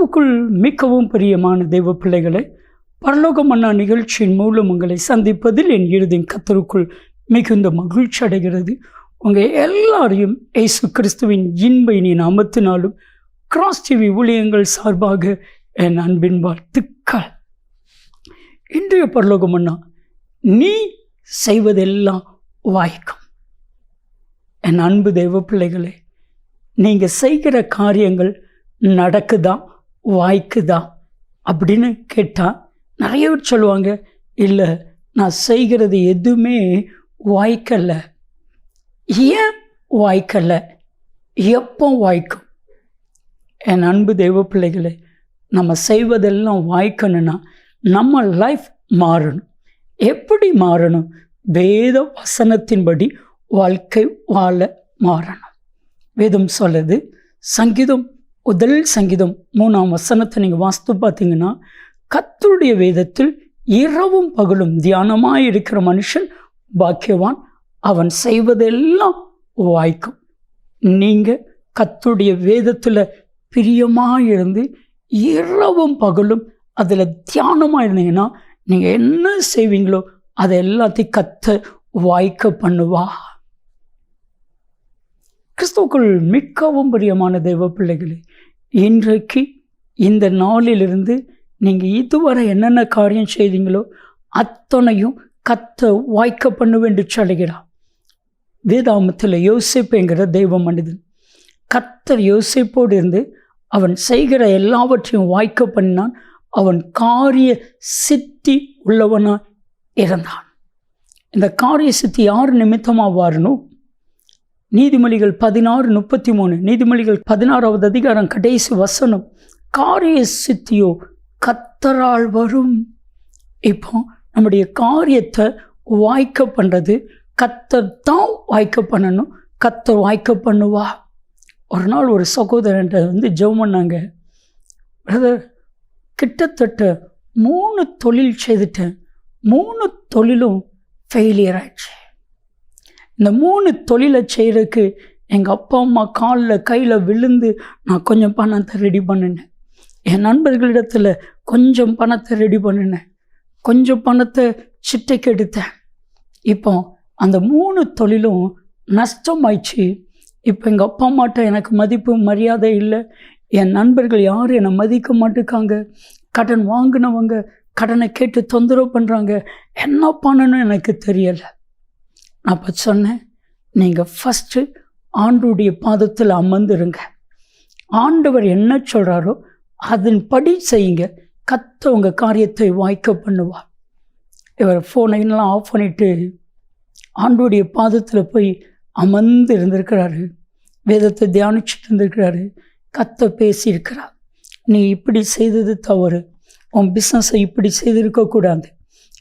கிறிஸ்துவுக்குள் மிகவும் பிரியமான தெய்வ பிள்ளைகளை, பரலோக மன்னா நிகழ்ச்சியின் மூலம் உங்களை சந்திப்பதில் என் இறுதியின் கர்த்தருக்குள் மிகுந்த மகிழ்ச்சி அடைகிறது. உங்கள் எல்லாரையும் இயேசு கிறிஸ்துவின் இன்ப இனி நாமத்தினாலும் கிராஸ் டிவி ஊழியங்கள் சார்பாக என் அன்பின் வாழ்த்துக்கள். இன்றைய பரலோக மன்னா, நீ செய்வதெல்லாம் வாய்க்கும். என் அன்பு தெய்வ பிள்ளைகளே, நீங்கள் செய்கிற காரியங்கள் நடக்குதா வாய்க்குதா அப்படின்னு கேட்டால் நிறைய பேர் சொல்லுவாங்க, இல்லை நான் செய்கிறது எதுவுமே வாய்க்கலை. ஏன் வாய்க்கலை? எப்போ வாய்க்கும்? என் அன்பு தெய்வ பிள்ளைகளே, நம்ம செய்வதெல்லாம் வாய்க்கணும்னா நம்ம லைஃப் மாறணும். எப்படி மாறணும்? வேத வசனத்தின்படி வாழ்க்கை வாழ மாறணும். வேதம் சொல்லுது, சங்கீதம் 3 வசனத்தை நீங்கள் வாசித்து பார்த்தீங்கன்னா, கர்த்தருடைய வேதத்தில் இரவும் பகலும் தியானமாக இருக்கிற மனுஷன் பாக்கியவான், அவன் செய்வதெல்லாம் வாய்க்கும். நீங்கள் கர்த்தருடைய வேதத்தில் பிரியமாக இருந்து இரவும் பகலும் அதில் தியானமாக இருந்தீங்கன்னா, நீங்கள் என்ன செய்வீங்களோ அதை எல்லாத்தையும் கர்த்தர் வாய்க்க பண்ணுவா. கிறிஸ்துவுக்குள் மிகவும் பிரியமான தெய்வ பிள்ளைகளே, இன்றைக்கு இந்த நாளிலிருந்து நீங்கள் இதுவரை என்னென்ன காரியம் செய்தீங்களோ அத்தனையும் கர்த்தர் வாய்க்க பண்ணுவேன் என்று சொல்கிறார். வேதாமத்தில் யோசேப்புங்கிற தெய்வ மனிதன், கர்த்தர் யோசேப்போடு இருந்து அவன் செய்கிற எல்லாவற்றையும் வாய்க்க பண்ணினான். அவன் காரிய சித்தி உள்ளவனாக இருந்தான். இந்த காரிய சித்தி யார் நிமித்தமாக வரணும்? நீதிமொழிகள் 16:33, நீதிமொழிகள் 16வது அதிகாரம் கடைசி வசனம், காரிய சித்தியோ கர்த்தரால் வரும். இப்போ நம்முடைய காரியத்தை வாய்க்க பண்ணுறது கர்த்தர் தான் வாய்க்க பண்ணணும். கர்த்தர் வாய்க்க பண்ணுவா. ஒரு நாள் ஒரு சகோதரன்ட்ட ஜெபம் பண்ணாங்க, பிரதர் கிட்டத்தட்ட 3 தொழில் செய்துட்டேன், 3 தொழிலும் ஃபெயிலியர் ஆயிடுச்சு. இந்த 3 தொழிலை செய்கிறதுக்கு எங்கள் அப்பா அம்மா காலில் கையில் விழுந்து நான் கொஞ்சம் பணத்தை ரெடி பண்ணினேன். என் நண்பர்களிடத்தில் கொஞ்சம் பணத்தை ரெடி பண்ணினேன். கொஞ்சம் பணத்தை சிட்டைக்கு எடுத்தேன். இப்போ அந்த 3 தொழிலும் நஷ்டமாயிடுச்சு. இப்போ எங்கள் அப்பா அம்மாட்ட எனக்கு மதிப்பு மரியாதை இல்லை. என் நண்பர்கள் யாரும் என்னை மதிக்க மாட்டேக்காங்க. கடன் வாங்கினவங்க கடனை கேட்டு தொந்தரவு பண்ணுறாங்க. என்ன பண்ணணும்னு எனக்கு தெரியலை. நான் அப்போ சொன்னேன், நீங்கள் ஃபஸ்ட்டு ஆண்டவருடைய பாதத்தில் அமர்ந்துருங்க. ஆண்டவர் என்ன சொல்கிறாரோ அதன்படி செய்யுங்க. கர்த்தர் உங்கள் காரியத்தை வாய்க்க பண்ணுவார். இவர் ஃபோனைலாம் ஆஃப் பண்ணிவிட்டு ஆண்டவருடைய பாதத்தில் போய் அமர்ந்து இருந்திருக்கிறாரு. வேதத்தை தியானிச்சுட்டு இருந்திருக்கிறாரு. கர்த்தர் பேசியிருக்கிறார், நீ இப்படி செய்தது தவறு, உன் பிஸ்னஸை இப்படி செய்திருக்கக்கூடாது,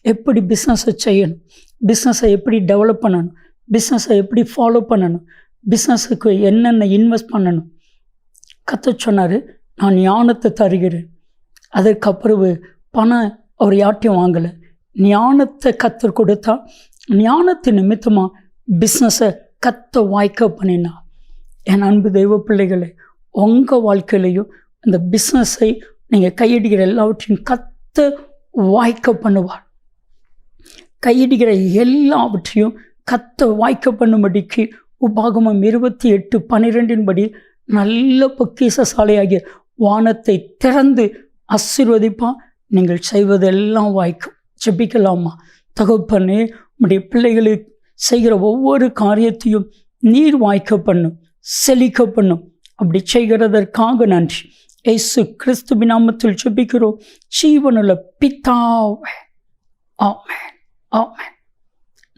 எப்படி பிஸ்னஸை செய்யணும், பிஸ்னஸை எப்படி டெவலப் பண்ணணும், பிஸ்னஸை எப்படி ஃபாலோ பண்ணணும், பிஸ்னஸுக்கு என்னென்ன இன்வெஸ்ட் பண்ணணும். கர்த்தர் சொன்னார், நான் ஞானத்தை தருகிறேன். அதற்கப்புறம் பணம் அவர் யார்ட்டையும் வாங்கலை. ஞானத்தை கர்த்தர் கொடுத்தா, ஞானத்தின் நிமித்தமாக பிஸ்னஸை கர்த்தர் வாய்க்க பண்ணினா. என் அன்பு தெய்வ பிள்ளைகளை, உங்கள் வாழ்க்கையிலையும் அந்த பிஸ்னஸை நீங்கள் கையடிக்கிற எல்லாவற்றையும் கர்த்தர் வாய்க்க பண்ணுவார். கையடிக்கிற எல்லாவற்றையும் கர்த்தர் வாய்க்க பண்ணும்படிக்கு உபாகமம் 28:12 நல்ல பொக்கிஷசாலையாகிய வானத்தை திறந்து ஆசீர்வதிப்பான். நீங்கள் செய்வதெல்லாம் வாய்க்கும். ஜெபிக்கலாமா? தகப்பனே, உம்முடைய பிள்ளைகளுக்கு செய்கிற ஒவ்வொரு காரியத்தையும் நீர் வாய்க்க பண்ணும், செழிக்க பண்ணும். அப்படி செய்கிறதற்காக நன்றி. இயேசு கிறிஸ்துவின் நாமத்தில் ஜெபிக்கிறோம் ஜீவனுள்ள பிதாவே, ஆமென், ஆமென்.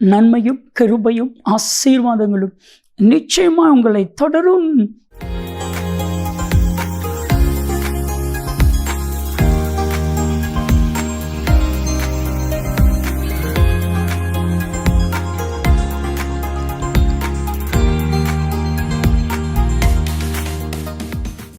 நன்மையும் கிருபையும் ஆசீர்வாதங்களும் நிச்சயமாக உங்களை தொடரும்.